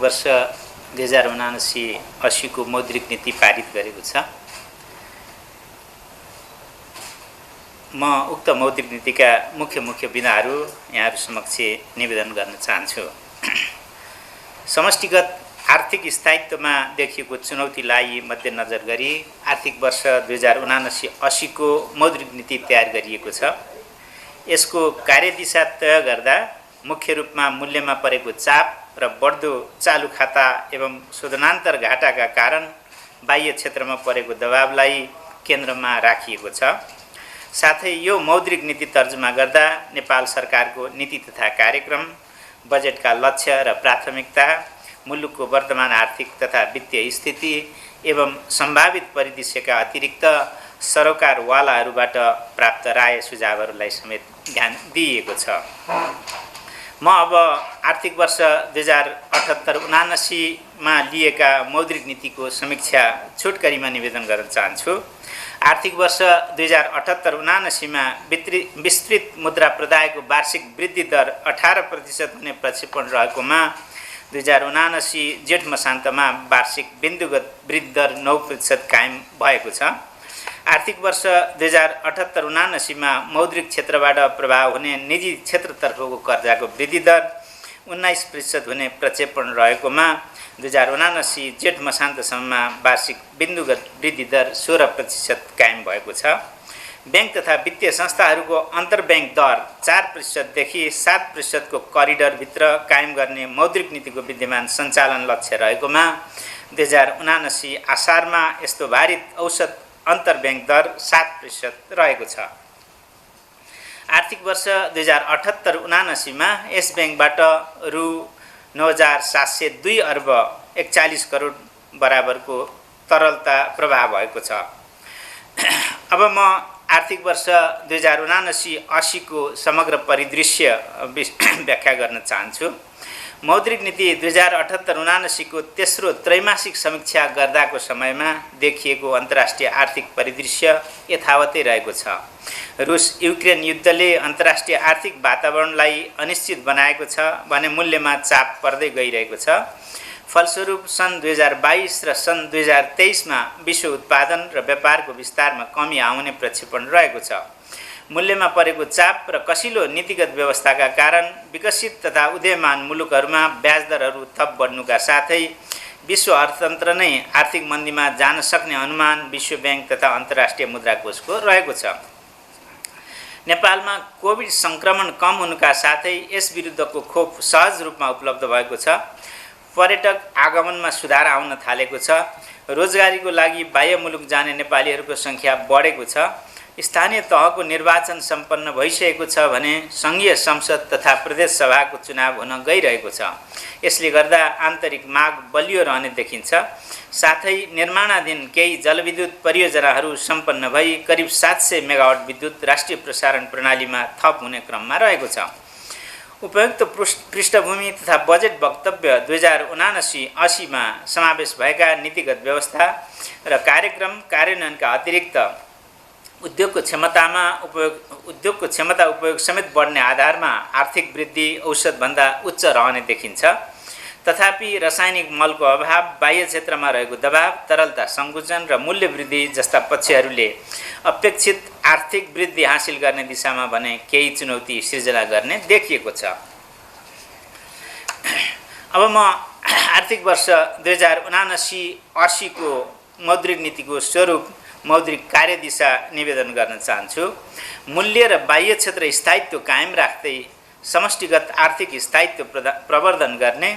वर्ष 2079-80 को मौद्रिक नीति पारित गरेको छ। म उक्त मौद्रिक नीतिका मुख्य बिधाहरू यहाँहरू समक्ष निवेदन गर्न चाहन्छु। समष्टिगत आर्थिक स्थायित्वमा देखिएको चुनौतीलाई मध्यनजर गरी आर्थिक वर्ष 2079-80 को मौद्रिक नीति तयार गरिएको छ। यसको कार्यदिशा तय गर्दा मुख्य रूपमा मूल्यमा परेको चाप र बढ्दो चालु खाता एवं शोधनान्तर घाटाका कारण बाह्य क्षेत्रमा परेको दबावलाई केन्द्रमा राखिएको छ। साथै यो मौद्रिक नीति तर्जुमा गर्दा नेपाल सरकारको नीति तथा कार्यक्रम, बजेटका लक्ष्य र प्राथमिकता, मुलुकको वर्तमान आर्थिक तथा वित्तीय स्थिति एवं सम्भावित परिदृश्यका अतिरिक्त सरोकारवालाहरूबाट प्राप्त राय सुझावहरूलाई समेत ध्यान दिइएको छ। म अब आर्थिक वर्ष 2078-79 मा लिएका मौद्रिक नीतिको समीक्षा छोटकरीमा निवेदन गर्न चाहन्छु। आर्थिक वर्ष 2078-79 मा विस्तृत मुद्रा प्रदायको वार्षिक वृद्धि दर 18% हुने प्रक्षेपण रहेकोमा 2079 जेठ मसान्तमा वार्षिक बिन्दुगत वृद्धि दर 9% कायम भएको छ। आर्थिक वर्ष 2078-79 मा मौद्रिक क्षेत्रबाट प्रभाव हुने निजी क्षेत्रतर्फको कर्जाको वृद्धि दर 19% हुने प्रक्षेपण रहेकोमा 2079 जेठ मसान्तसम्ममा वार्षिक बिन्दुगत वृद्धि दर 16% कायम भएको छ। बैंक तथा वित्तीय संस्थाहरूको अन्तर्ब्याङ्क दर 4% देखि 7% को करिडरभित्र कायम गर्ने मौद्रिक नीतिको विद्यमान सञ्चालन लक्ष्य रहेकोमा 2079 आसारमा यस्तो भारित औसत अन्तर्ब्याङ्क दर 7% रहेको छ। आर्थिक वर्ष 2078-79 मा यस ब्याङ्कबाट रु 9,702 अर्ब 41 करोड बराबरको तरलता प्रवाह भएको छ। अब म आर्थिक वर्ष 2079-80 को समग्र परिदृश्य व्याख्या गर्न चाहन्छु। मौद्रिक नीति 2078-79 को तेस्रो त्रैमासिक समीक्षा गर्दाको समयमा देखिएको अन्तर्राष्ट्रिय आर्थिक परिदृश्य यथावतै रहेको छ। रुस युक्रेन युद्धले अन्तर्राष्ट्रिय आर्थिक वातावरणलाई अनिश्चित बनाएको छ भने मूल्यमा चाप पर्दै गइरहेको छ। फलस्वरूप सन् 2022 र सन् 2023 मा विश्व उत्पादन र व्यापारको विस्तारमा कमी आउने प्रक्षेपण रहेको छ। मूल्यमा परेको चाप र कसिलो नीतिगत व्यवस्थाका कारण विकसित तथा उदयमान मुलुकहरूमा ब्याज दरहरू थप बढ्नुका साथै विश्व अर्थतन्त्र नै आर्थिक मन्दीमा जान सक्ने अनुमान विश्व ब्याङ्क तथा अन्तर्राष्ट्रिय मुद्रा कोषको रहेको छ। नेपालमा कोभिड सङ्क्रमण कम हुनुका साथै यस विरुद्धको खोप सहज रूपमा उपलब्ध भएको छ। पर्यटक आगमनमा सुधार आउन थालेको छ। रोजगारीको लागि बाह्य मुलुक जाने नेपालीहरूको सङ्ख्या बढेको छ। स्थानीय तहको निर्वाचन सम्पन्न भइसकेको छ भने सङ्घीय संसद तथा प्रदेश सभाको चुनाव हुन गइरहेको छ। यसले गर्दा आन्तरिक माग बलियो रहने देखिन्छ। साथै निर्माणाधीन केही जलविद्युत परियोजनाहरू सम्पन्न भई करिब 700 मेगावाट विद्युत राष्ट्रिय प्रसारण प्रणालीमा थप हुने क्रममा रहेको छ। उपयुक्त पृष्ठभूमि तथा बजेट वक्तव्य 2079-80 मा समावेश भएका नीतिगत व्यवस्था र कार्यक्रम कार्यान्वयनका अतिरिक्त उद्योगको क्षमता उपयोग समेत बढ्ने आधारमा आर्थिक वृद्धि औसतभन्दा उच्च रहने देखिन्छ। तथापि रासायनिक मलको अभाव, बाह्य क्षेत्रमा रहेको दबाव, तरलता सङ्कुचन र मूल्य वृद्धि जस्ता पक्षहरूले अपेक्षित आर्थिक वृद्धि हासिल गर्ने दिशामा भने केही चुनौती सिर्जना गर्ने देखिएको छ। अब म आर्थिक वर्ष 2079-80 को मौद्रिक नीतिको स्वरूप, मौद्रिक कार्यदिशा निवेदन गर्न चाहन्छु। मूल्य र बाह्य क्षेत्र स्थायित्व कायम राख्दै समष्टिगत आर्थिक स्थायित्व प्रवर्धन गर्ने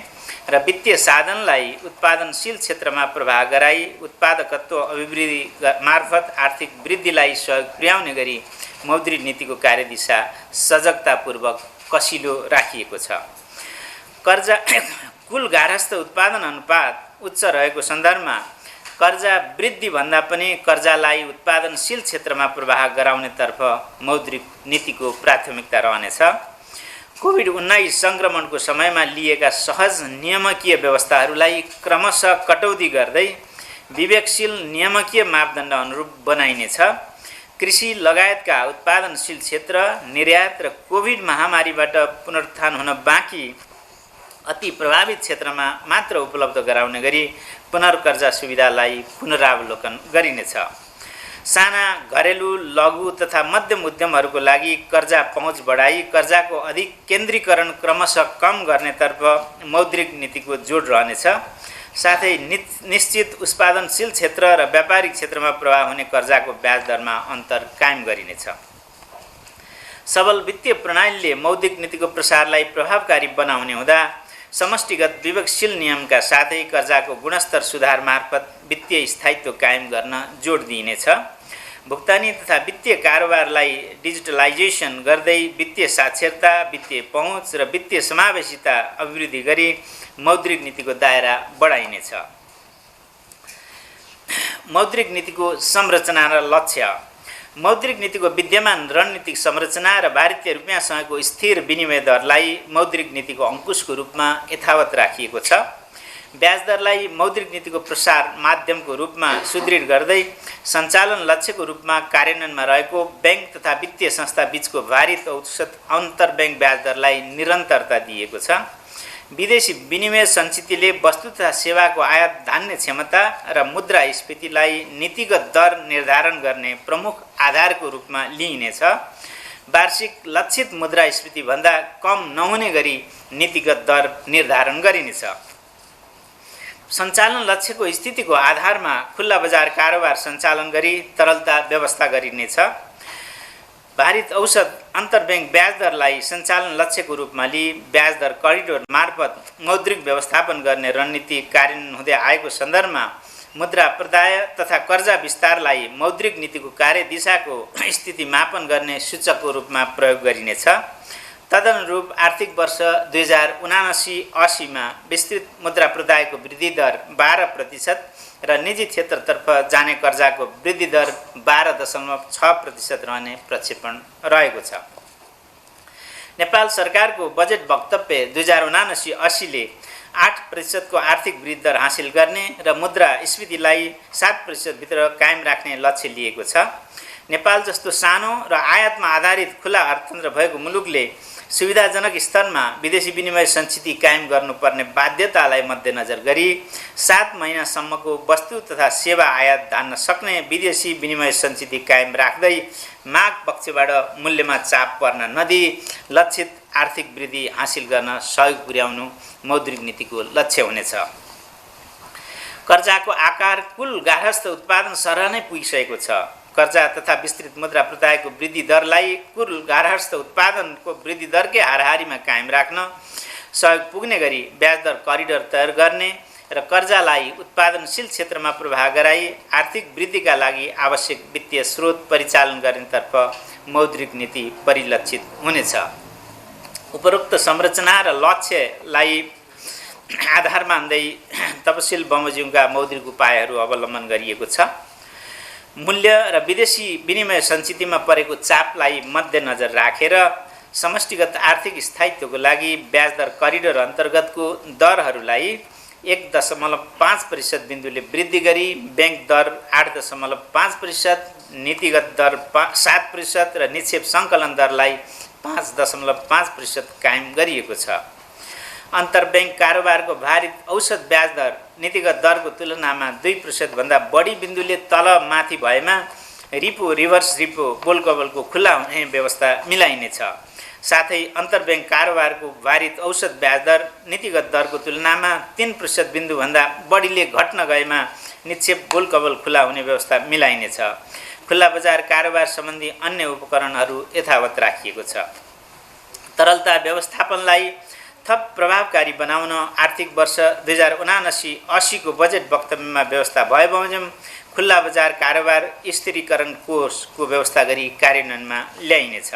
र वित्तीय साधनलाई उत्पादनशील क्षेत्रमा प्रवाह गराई उत्पादकत्व अभिवृद्धि मार्फत आर्थिक वृद्धिलाई सहयोग पुर्याउने गरी मौद्रिक नीतिको कार्यदिशा सजगतापूर्वक कसिलो राखिएको छ। कर्जा कुल गार्हस्थ उत्पादन अनुपात उच्च रहेको सन्दर्भमा कर्जा वृद्धि भन्दा पनि कर्जालाई उत्पादनशील क्षेत्रमा प्रवाह गराउनेतर्फ मौद्रिक नीतिको प्राथमिकता रहनेछ। कोभिड-19 सङ्क्रमणको समयमा लिएका सहज नियामकीय व्यवस्थाहरूलाई क्रमशः कटौती गर्दै विवेकशील नियामकीय मापदण्ड अनुरूप बनाइनेछ। कृषि लगायतका उत्पादनशील क्षेत्र, निर्यात र कोभिड महामारीबाट पुनरुत्थान हुन बाँकी अति प्रभावित क्षेत्रमा मात्र उपलब्ध गराउने गरी पुनर्कर्जा सुविधालाई पुनरावलोकन गरिनेछ। साना घरेलु लघु तथा मध्यम उद्यमहरूको लागि कर्जा पहुँच बढाई कर्जाको अधिक केन्द्रीकरण क्रमशः कम गर्नेतर्फ मौद्रिक नीतिको जोड रहनेछ। साथै निश्चित उत्पादनशील क्षेत्र र व्यापारिक क्षेत्रमा प्रवाह हुने कर्जाको ब्याज दरमा अन्तर कायम गरिनेछ। सबल वित्तीय प्रणालीले मौद्रिक नीतिको प्रसारलाई प्रभावकारी बनाउने हुँदा समष्टिगत विवेकशील नियमका साथै कर्जाको गुणस्तर सुधार मार्फत वित्तीय स्थायित्व कायम गर्न जोड दिइनेछ। भुक्तानी तथा वित्तीय कारोबारलाई डिजिटलाइजेसन गर्दै वित्तीय साक्षरता, वित्तीय पहुँच र वित्तीय समावेशिता अभिवृद्धि गरी मौद्रिक नीतिको दायरा बढाइनेछ। मौद्रिक नीतिको संरचना र लक्ष्य। मौद्रिक नीतिको विद्यमान रणनीतिक संरचना र भारतीय रुपियाँसँगको स्थिर विनिमय दरलाई मौद्रिक नीतिको अङ्कुशको रूपमा यथावत राखिएको छ। ब्याज दरलाई मौद्रिक नीतिको प्रसार माध्यमको रूपमा सुदृढ गर्दै सञ्चालन लक्ष्यको रूपमा कार्यान्वयनमा रहेको बैंक तथा वित्तीय संस्था बीचको भारित औसत अन्तर्ब्याङ्क ब्याज दरलाई निरन्तरता दिएको छ। विदेशी विनिमय सञ्चितले वस्तु तथा सेवाको आयात धान्ने क्षमता र मुद्रास्फीतिलाई नीतिगत दर निर्धारण गर्ने प्रमुख आधारको रूपमा लिइनेछ। वार्षिक लक्षित मुद्रास्फीतिभन्दा कम नहुने गरी नीतिगत दर निर्धारण गरिनेछ। सञ्चालन लक्ष्यको स्थितिको आधारमा खुल्ला बजार कारोबार सञ्चालन गरी तरलता व्यवस्था गरिनेछ। भारित औसत अन्तर्ब्याङ्क ब्याज दरलाई सञ्चालन लक्ष्यको रूपमा लिई ब्याज दर करिडोर मार्फत मौद्रिक व्यवस्थापन गर्ने रणनीति कार्यान्वयन हुँदै आएको सन्दर्भमा मुद्रा प्रदाय तथा कर्जा विस्तारलाई मौद्रिक नीतिको कार्यदिशाको स्थिति मापन गर्ने सूचकको रूपमा प्रयोग गरिनेछ। तदनुरूप आर्थिक वर्ष 2079-80 मा विस्तृत मुद्रा प्रदायको वृद्धि दर 12% र निजी क्षेत्रतर्फ जाने कर्जाको वृद्धि दर 12.6% रहने प्रक्षेपण रहेको छ। नेपाल सरकारको बजेट वक्तव्य 2079-80 ले 8% को आर्थिक वृद्धि दर हासिल गर्ने र मुद्रास्फीतिलाई 7% भित्र कायम राख्ने लक्ष्य लिएको छ। नेपाल जस्तो सानो र आयातमा आधारित खुला अर्थतन्त्र भएको मुलुकले सुविधाजनक स्तरमा विदेशी विनिमय सञ्चित कायम गर्नुपर्ने बाध्यतालाई मध्यनजर गरी 7 महिनासम्मको वस्तु तथा सेवा आयात धान्न सक्ने विदेशी विनिमय सञ्चित कायम राख्दै माग पक्षबाट मूल्यमा चाप पर्न नदिई लक्षित आर्थिक वृद्धि हासिल गर्न सहयोग पुर्याउनु मौद्रिक नीतिको लक्ष्य हुनेछ। कर्जाको आकार कुल गार्हस्थ उत्पादन सरह नै पुगिसकेको छ। कर्जा तथा विस्तृत मुद्रा प्रदायको वृद्धि दरलाई कुल गार्हस्थ उत्पादनको वृद्धि दरकै हाराहारीमा कायम राख्न सहयोग पुग्ने गरी ब्याज दर करिडोर तयार गर्ने र कर्जालाई उत्पादनशील क्षेत्रमा प्रवाह गराई आर्थिक वृद्धिका लागि आवश्यक वित्तीय स्रोत परिचालन गर्नेतर्फ मौद्रिक नीति परिलक्षित हुनेछ। उपरोक्त संरचना र लक्ष्यलाई आधार मान्दै तपसिल बमोजिमका मौद्रिक उपायहरू अवलम्बन गरिएको छ। मूल्य र विदेशी विनिमय सञ्चितमा परेको चापलाई मध्यनजर राखेर समष्टिगत आर्थिक स्थायित्वको लागि ब्याज दर करिडोर अन्तर्गतको दरहरूलाई 1.5% बिन्दुले वृद्धि गरी ब्याङ्क दर 8.5%, नीतिगत दर 7% र निक्षेप सङ्कलन दरलाई 5.5% कायम गरिएको छ। अन्तर्ब्याङ्क कारोबारको भारित औसत ब्याज दर नीतिगत दरको तुलनामा 2% भन्दा बढी बिन्दुले तल माथि भएमा रिपो, रिभर्स रिपो, बोलकबलको खुला हुने व्यवस्था मिलाइनेछ। साथै अन्तर्ब्याङ्क कारोबारको भारित औसत ब्याज दर नीतिगत दरको तुलनामा 3% बिन्दुभन्दा बढीले घट्न गएमा निक्षेप बोलकबल खुला हुने व्यवस्था मिलाइनेछ। खुल्ला बजार कारोबार सम्बन्धी अन्य उपकरणहरू यथावत राखिएको छ। तरलता व्यवस्थापनलाई थप प्रभावकारी बनाउन आर्थिक वर्ष 2079-80 को बजेट वक्तव्यमा व्यवस्था भए बमोजिम खुल्ला बजार कारोबार स्थिरीकरण कोषको व्यवस्था गरी कार्यान्वयनमा ल्याइनेछ।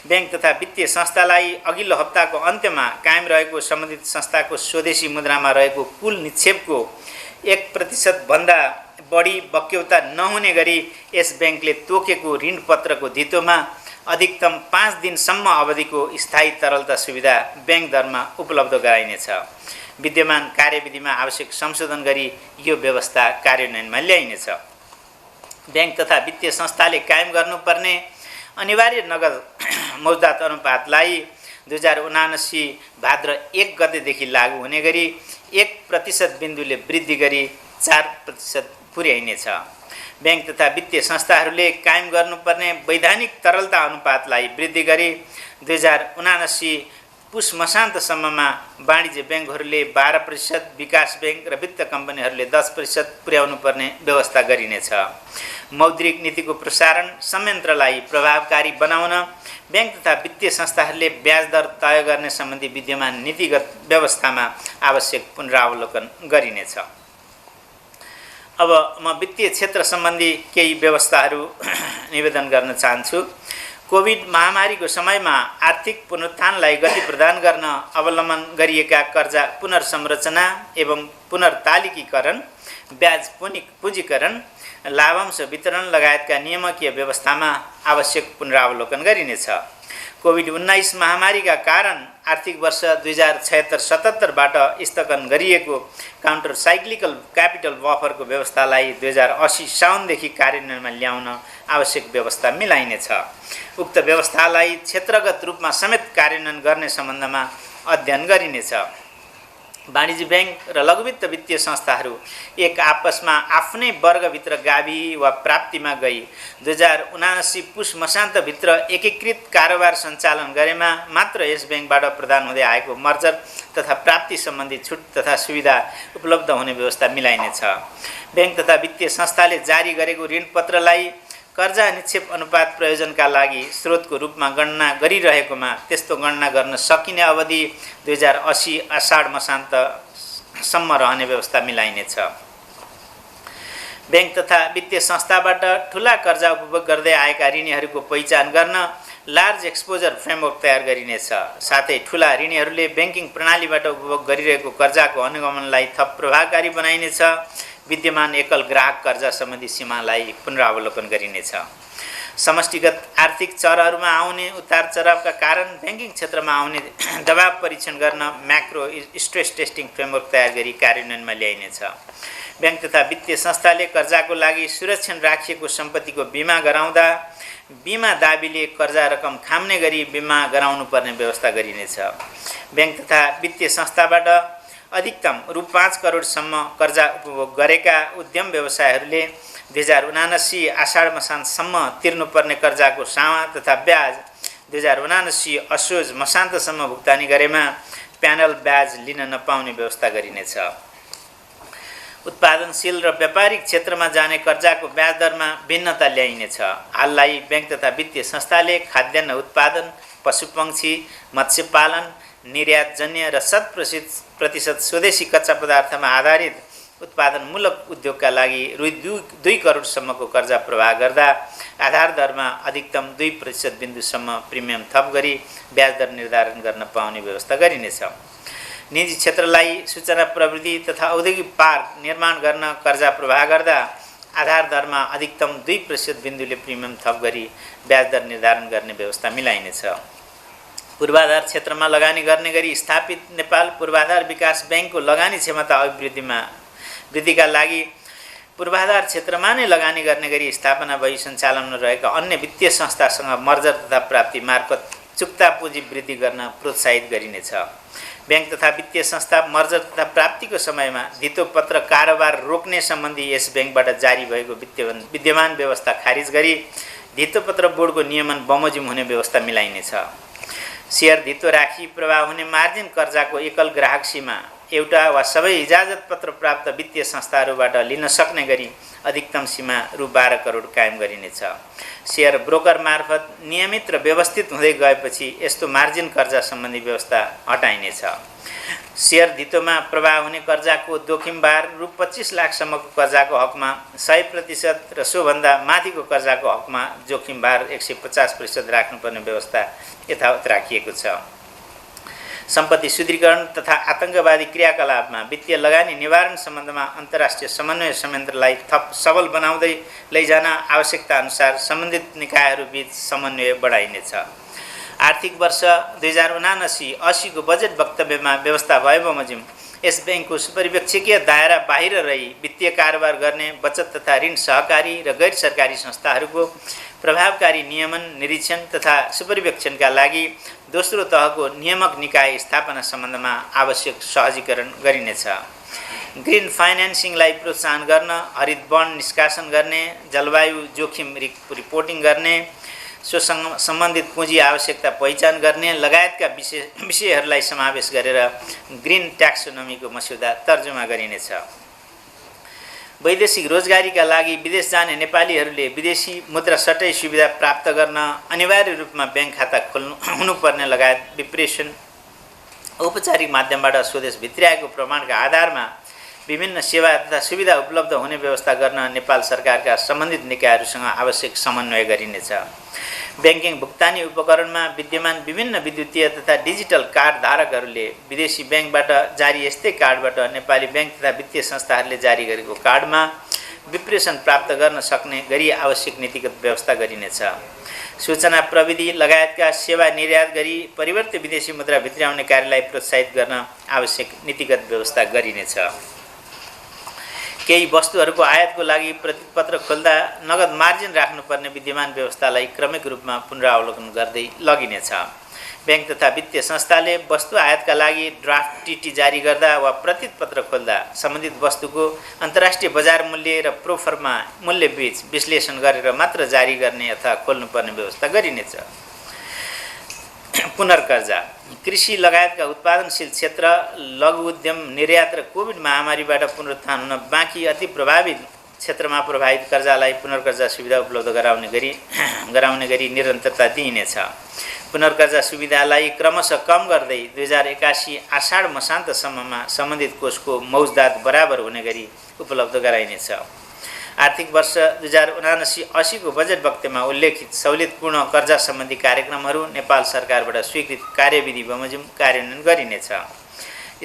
ब्याङ्क तथा वित्तीय संस्थालाई अघिल्लो हप्ताको अन्त्यमा कायम रहेको सम्बन्धित संस्थाको स्वदेशी मुद्रामा रहेको कुल निक्षेपको 1% भन्दा बढी बक्यौता नहुने गरी यस ब्याङ्कले तोकेको ऋणपत्रको धितोमा अधिकतम 5 दिनसम्म अवधिको स्थायी तरलता सुविधा ब्याङ्क दरमा उपलब्ध गराइनेछ। विद्यमान कार्यविधिमा आवश्यक संशोधन गरी यो व्यवस्था कार्यान्वयनमा ल्याइनेछ। ब्याङ्क तथा वित्तीय संस्थाले कायम गर्नुपर्ने अनिवार्य नगद मौजदात अनुपातलाई 2079 भाद्र 1 गतेदेखि लागू हुने गरी 1% बिन्दुले वृद्धि गरी 4% पुर्याइनेछ। बैंक तथा वित्तीय संस्थाहरूले कायम गर्नुपर्ने वैधानिक तरलता अनुपातलाई वृद्धि गरी 2079 पुस मसान्तसम्ममा वाणिज्य ब्याङ्कहरूले 12%, विकास ब्याङ्क र वित्त कम्पनीहरूले 10% पुर्याउनु पर्ने व्यवस्था गरिनेछ। मौद्रिक नीतिको प्रसारण संयन्त्रलाई प्रभावकारी बनाउन ब्याङ्क तथा वित्तीय संस्थाहरूले ब्याज दर तय गर्ने सम्बन्धी विद्यमान नीतिगत व्यवस्थामा आवश्यक पुनरावलोकन गरिनेछ। अब म वित्तीय क्षेत्र सम्बन्धी केही व्यवस्थाहरू निवेदन गर्न चाहन्छु। कोभिड महामारीको समयमा आर्थिक पुनरुत्थानलाई गति प्रदान गर्न अवलम्बन गरिएका कर्जा पुनर्संरचना एवं पुनर्तालिकीकरण, ब्याज पुँजीकरण, लाभांश वितरण लगायतका नियामकीय व्यवस्थामा आवश्यक पुनरावलोकन गरिनेछ। कोभिड-19 महामारीका कारण आर्थिक वर्ष 2076-77बाट स्थगन गरिएको काउन्टर साइक्लिकल क्यापिटल बफरको व्यवस्थालाई 2080 साउनदेखि कार्यान्वयनमा ल्याउन आवश्यक व्यवस्था मिलाइनेछ। उक्त व्यवस्थालाई क्षेत्रगत रूपमा समेत कार्यान्वयन गर्ने सम्बन्धमा अध्ययन गरिनेछ। वाणिज्य ब्याङ्क र लघुवित्त वित्तीय संस्थाहरू एक आपसमा आफ्नै वर्गभित्र गाभी वा प्राप्तिमा गई 2079 पुस मसान्तभित्र एकीकृत कारोबार सञ्चालन गरेमा मात्र यस ब्याङ्कबाट प्रदान हुँदै आएको मर्जर तथा प्राप्ति सम्बन्धी छुट तथा सुविधा उपलब्ध हुने व्यवस्था मिलाइनेछ। ब्याङ्क तथा वित्तीय संस्थाले जारी गरेको ऋणपत्रलाई कर्जा निक्षेप अनुपात प्रयोजनका लागि स्रोतको रूपमा गणना गरिरहेकोमा त्यस्तो गणना गर्न सकिने अवधि 2080 आषाढ मसान्तसम्म रहने व्यवस्था मिलाइनेछ। ब्याङ्क तथा वित्तीय संस्थाबाट ठुला कर्जा उपभोग गर्दै आएका ऋणीहरूको पहिचान गर्न लार्ज एक्सपोजर फ्रेमवर्क तयार गरिनेछ। साथै ठुला ऋणीहरूले ब्याङ्किङ प्रणालीबाट उपभोग गरिरहेको कर्जाको अनुगमनलाई थप प्रभावकारी बनाइनेछ। विद्यमान एकल ग्राहक कर्जा सम्बन्धी सीमालाई पुनरावलोकन गरिनेछ। समष्टिगत आर्थिक चरहरूमा आउने उतार चढावका कारण ब्याङ्किङ क्षेत्रमा आउने दबाव परीक्षण गर्न म्याक्रो स्ट्रेस टेस्टिङ फ्रेमवर्क तयार गरी कार्यान्वयनमा ल्याइनेछ। ब्याङ्क तथा वित्तीय संस्थाले कर्जाको लागि सुरक्षण राखिएको सम्पत्तिको बिमा गराउँदा बिमा दाबीले कर्जा रकम खाम्ने गरी बिमा गराउनु पर्ने व्यवस्था गरिनेछ। ब्याङ्क तथा वित्तीय संस्थाबाट अधिकतम रु 5 करोडसम्म कर्जा उपभोग गरेका उद्यम व्यवसायहरूले 2079 आषाढ मसान्तसम्म तिर्नुपर्ने कर्जाको सामा तथा ब्याज 2079 असोज मसान्तसम्म भुक्तानी गरेमा प्यानल ब्याज लिन नपाउने व्यवस्था गरिनेछ। उत्पादनशील र व्यापारिक क्षेत्रमा जाने कर्जाको ब्याज दरमा भिन्नता ल्याइनेछ। हाललाई ब्याङ्क तथा वित्तीय संस्थाले खाद्यान्न उत्पादन, पशुपक्षी, मत्स्यपालन, निर्यातजन्य र 100% स्वदेशी कच्चा पदार्थमा आधारित उत्पादनमूलक उद्योगका लागि रु 2 करोडसम्मको कर्जा प्रवाह गर्दा आधार दरमा अधिकतम 2% बिन्दुसम्म प्रिमियम थप गरी ब्याज दर निर्धारण गर्न पाउने व्यवस्था गरिनेछ। निजी क्षेत्रलाई सूचना प्रविधि तथा औद्योगिक पार्क निर्माण गर्न कर्जा प्रवाह गर्दा आधार दरमा अधिकतम 2% बिन्दुले प्रिमियम थप गरी ब्याज दर निर्धारण गर्ने व्यवस्था मिलाइनेछ। पूर्वाधार क्षेत्रमा लगानी गर्ने गरी स्थापित नेपाल पूर्वाधार विकास ब्याङ्कको लगानी क्षमता वृद्धिका लागि पूर्वाधार क्षेत्रमा नै लगानी गर्ने गरी स्थापना भई सञ्चालनमा रहेका अन्य वित्तीय संस्थासँग मर्जर तथा प्राप्ति मार्फत चुक्ता पुँजी वृद्धि गर्न प्रोत्साहित गरिनेछ। ब्याङ्क तथा वित्तीय संस्था मर्जर तथा प्राप्तिको समयमा धितोपत्र कारोबार रोक्ने सम्बन्धी यस ब्याङ्कबाट जारी भएको विद्यमान व्यवस्था खारिज गरी धितोपत्र बोर्डको नियमन बमोजिम हुने व्यवस्था मिलाइनेछ। सेयर धितो राखी प्रवाह हुने मार्जिन कर्जाको एकल ग्राहक सीमा एउटा वा सबै इजाजत पत्र प्राप्त वित्तीय संस्थाहरूबाट लिन सक्ने गरी अधिकतम सीमा रु 12 करोड कायम गरिनेछ। सेयर ब्रोकर मार्फत नियमित र व्यवस्थित हुँदै गएपछि यस्तो मार्जिन कर्जा सम्बन्धी व्यवस्था हटाइनेछ। सेयर धितोमा प्रवाह हुने कर्जाको जोखिमबार रु 25 लाखसम्मको कर्जाको हकमा 100% र सोभन्दा माथिको कर्जाको हकमा जोखिमबार 150% राख्नुपर्ने व्यवस्था यथावत राखिएको छ। सम्पत्ति शुद्धिकरण तथा आतंकवादी क्रियाकलापमा वित्तीय लगानी निवारण सम्बन्धमा अन्तर्राष्ट्रिय समन्वय संयन्त्रलाई थप सबल बनाउँदै लैजान आवश्यकता अनुसार सम्बन्धित निकायहरूबीच समन्वय बढाइनेछ। आर्थिक वर्ष 2079-80 को बजेट वक्तव्यमा व्यवस्था भए बमोजिम यस बैंकको सुपरिवेक्षकीय दायरा बाहिर रही वित्तीय कारोबार गर्ने बचत तथा ऋण सहकारी र गैर सरकारी संस्थाहरूको प्रभावकारी नियमन, निरीक्षण तथा सुपरिवेक्षणका लागि दोस्रो तहको नियामक निकाय स्थापना सम्बन्धमा आवश्यक सहजीकरण गरिनेछ। ग्रीन फाइनेन्सिङलाई प्रोत्साहन गर्न, हरित बन्ड निष्कासन गर्ने, जलवायु जोखिम रिपोर्टिङ गर्ने, सोसँग सम्बन्धित पुँजी आवश्यकता पहिचान गर्ने लगायतका विषयहरूलाई समावेश गरेर ग्रीन ट्याक्सोनोमीको मस्यौदा तर्जुमा गरिनेछ। वैदेशिक रोजगारीका लागि विदेश जाने नेपालीहरूले विदेशी मुद्रा सट्टै सुविधा प्राप्त गर्न अनिवार्य रूपमा ब्याङ्क खाता हुनुपर्ने लगायत विप्रेषण औपचारिक माध्यमबाट स्वदेश भित्र्याएको प्रमाणका आधारमा विभिन्न सेवा तथा सुविधा उपलब्ध हुने व्यवस्था गर्न नेपाल सरकारका सम्बन्धित निकायहरूसँग आवश्यक समन्वय गरिनेछ। ब्याङ्किङ भुक्तानी उपकरणमा विद्यमान विभिन्न विद्युतीय तथा डिजिटल कार्ड धारकहरूले विदेशी ब्याङ्कबाट जारी यस्तै कार्डबाट नेपाली ब्याङ्क तथा वित्तीय संस्थाहरूले जारी गरेको कार्डमा विप्रेषण प्राप्त गर्न सक्ने गरी आवश्यक नीतिगत व्यवस्था गरिनेछ। सूचना प्रविधि लगायतका सेवा निर्यात गरी परिवर्तित विदेशी मुद्रा भित्र्याउने कार्यलाई प्रोत्साहित गर्न आवश्यक नीतिगत व्यवस्था गरिनेछ। केही वस्तुहरूको आयातको लागि प्रतिपत्र खोल्दा नगद मार्जिन राख्नुपर्ने विद्यमान व्यवस्थालाई क्रमिक रूपमा पुनरावलोकन गर्दै लगिनेछ। ब्याङ्क तथा वित्तीय संस्थाले वस्तु आयातका लागि ड्राफ्ट टिटी जारी गर्दा वा प्रतिपत्र खोल्दा सम्बन्धित वस्तुको अन्तर्राष्ट्रिय बजार मूल्य र प्रोफर्मा मूल्य बीच विश्लेषण गरेर मात्र जारी गर्ने अथवा खोल्नुपर्ने व्यवस्था गरिनेछ। पुनर्कर्जा कृषि लगायतका उत्पादनशील क्षेत्र, लघु उद्यम, निर्यात र कोभिड महामारीबाट पुनरुत्थान हुन बाँकी अति प्रभावित क्षेत्रमा प्रभावित कर्जालाई पुनर्कर्जा सुविधा उपलब्ध गराउने गरी निरन्तरता दिइनेछ। पुनर्कर्जा सुविधालाई क्रमशः कम गर्दै 2081 आषाढ मसान्तसम्ममा सम्बन्धित कोषको मौजदात बराबर हुने गरी उपलब्ध गराइनेछ। आर्थिक वर्ष 2079-80 को बजेट वक्तव्यमा उल्लेखित सहुलियतपूर्ण कर्जा सम्बन्धी कार्यक्रमहरू नेपाल सरकारबाट स्वीकृत कार्यविधि बमोजिम कार्यान्वयन गरिनेछ।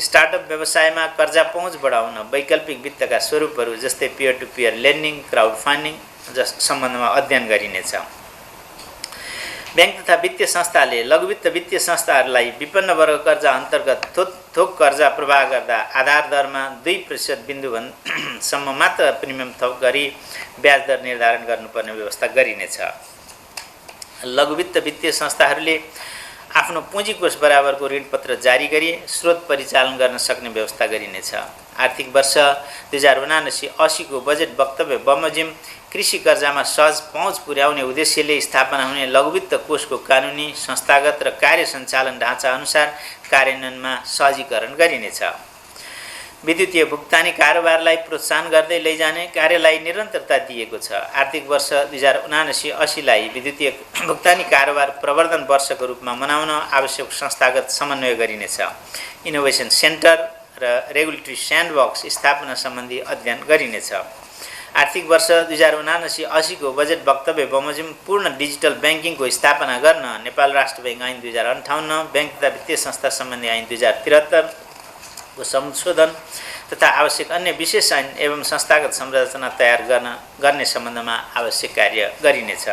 स्टार्टअप व्यवसायमा कर्जा पहुँच बढाउन वैकल्पिक वित्तका स्वरूपहरू जस्तै peer to peer lending, crowd funding सम्बन्धमा अध्ययन गरिनेछ। ब्याङ्क तथा वित्तीय संस्थाले लघुवित्त वित्तीय संस्थाहरूलाई विपन्न वर्ग कर्जा अन्तर्गत थोक कर्जा प्रवाह गर्दा आधार दरमा 2% बिन्दुसम्म मात्र प्रिमियम थप गरी ब्याज दर निर्धारण गर्नुपर्ने व्यवस्था गरिनेछ। लघुवित्त वित्तीय संस्थाहरूले आफ्नो पुँजी कोष बराबरको ऋणपत्र जारी गरी स्रोत परिचालन गर्न सक्ने व्यवस्था गरिनेछ। आर्थिक वर्ष 2079-80 को बजेट वक्तव्य बमोजिम कृषि कर्जामा सहज पहुँच पुर्याउने उद्देश्यले स्थापना हुने लघुवित्त कोषको कानुनी, संस्थागत र कार्य सञ्चालन ढाँचा अनुसार कार्यान्वयनमा सहजीकरण गरिनेछ। विद्युतीय भुक्तानी कारोबारलाई प्रोत्साहन गर्दै लैजाने कार्यलाई निरन्तरता दिएको छ। आर्थिक वर्ष 2079-80 लाई विद्युतीय भुक्तानी कारोबार प्रवर्धन वर्षको रूपमा मनाउन आवश्यक संस्थागत समन्वय गरिनेछ। इनोभेसन सेन्टर र रेगुलेटरी स्यान्डबक्स स्थापना सम्बन्धी अध्ययन गरिनेछ। आर्थिक वर्ष 2079-80 को बजेट वक्तव्य बमोजिम पूर्ण डिजिटल ब्याङ्किङको स्थापना गर्न नेपाल राष्ट्र ब्याङ्क ऐन 2058, ब्याङ्क तथा वित्तीय संस्था सम्बन्धी ऐन 2073 को संशोधन तथा आवश्यक अन्य विशेष ऐन एवं संस्थागत संरचना तयार गर्ने सम्बन्धमा आवश्यक कार्य गरिनेछ।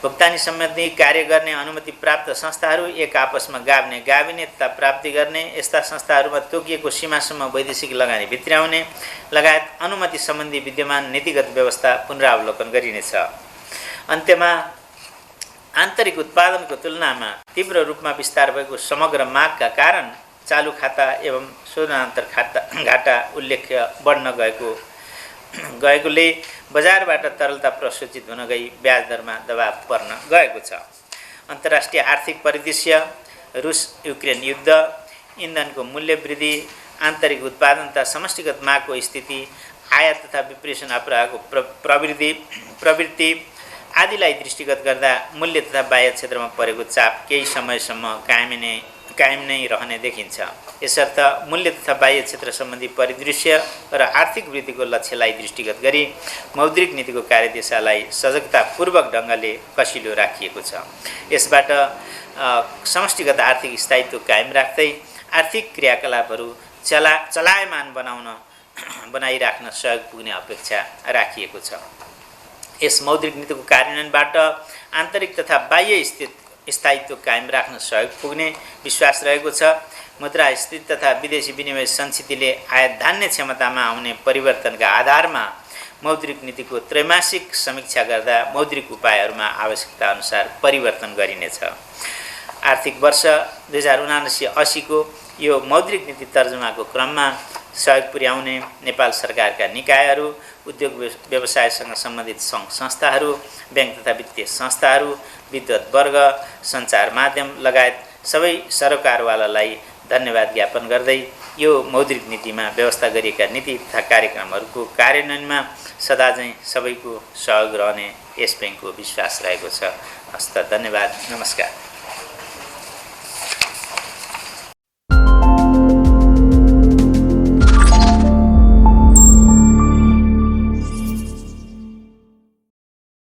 भुक्तानी सम्बन्धी कार्य गर्ने अनुमति प्राप्त संस्थाहरू एक आपसमा गाभिनेता प्राप्ति गर्ने, यस्ता संस्थाहरूमा तोकिएको सीमासम्म वैदेशिक लगानी भित्र्याउने लगायत अनुमति सम्बन्धी विद्यमान नीतिगत व्यवस्था पुनरावलोकन गरिनेछ। अन्त्यमा आन्तरिक उत्पादनको तुलनामा तीव्र रूपमा विस्तार भएको समग्र मागका कारण चालू खाता एवं शोधनान्तर घाटा उल्लेख्य बढ्न गएकोले बजारबाट तरलता प्रसूचित हुन गई ब्याज दरमा दबाव पर्न गएको छ। अन्तर्राष्ट्रिय आर्थिक परिदृश्य, रुस युक्रेन युद्ध, इन्धनको मूल्य वृद्धि, आन्तरिक उत्पादन तथा समष्टिगत मागको स्थिति, आयात तथा विप्रेषण अपराहको प्रवृत्ति आदिलाई दृष्टिगत गर्दा मूल्य तथा बाह्य क्षेत्रमा परेको चाप केही समयसम्म कायम नै रहने देखिन्छ। यसर्थ मूल्य तथा बाह्य क्षेत्र सम्बन्धी परिदृश्य र आर्थिक वृद्धिको लक्ष्यलाई दृष्टिगत गरी मौद्रिक नीतिको कार्यदिशालाई सजगतापूर्वक ढङ्गले कसिलो राखिएको छ। यसबाट समष्टिगत आर्थिक स्थायित्व कायम राख्दै आर्थिक क्रियाकलापहरू चलायमान बनाइराख्न सहयोग पुग्ने अपेक्षा राखिएको छ। यस मौद्रिक नीतिको कार्यान्वयनबाट आन्तरिक तथा बाह्य स्थायित्व कायम राख्न सहयोग पुग्ने विश्वास रहेको छ। मुद्रास्फीति तथा विदेशी विनिमय संचितले आयात धान्य क्षमतामा आउने परिवर्तनका आधारमा मौद्रिक नीतिको त्रैमासिक समीक्षा गर्दा मौद्रिक उपायहरूमा आवश्यकता अनुसार परिवर्तन गरिनेछ। आर्थिक वर्ष 2079-80 को यो मौद्रिक नीति तर्जुमाको क्रममा सहयोग पुर्याउने नेपाल सरकारका निकायहरू, उद्योग व्यवसायसँग सम्बन्धित सङ्घ संस्थाहरू, ब्याङ्क तथा वित्तीय संस्थाहरू, विद्वत वर्ग, सञ्चार माध्यम लगायत सबै सरोकारवालालाई धन्यवाद ज्ञापन गर्दै यो मौद्रिक नीतिमा व्यवस्था गरिएका नीति तथा कार्यक्रमहरूको कार्यान्वयनमा सदाझैँ सबैको सहयोग रहने यस ब्याङ्कको विश्वास रहेको छ। हस्त धन्यवाद, नमस्कार।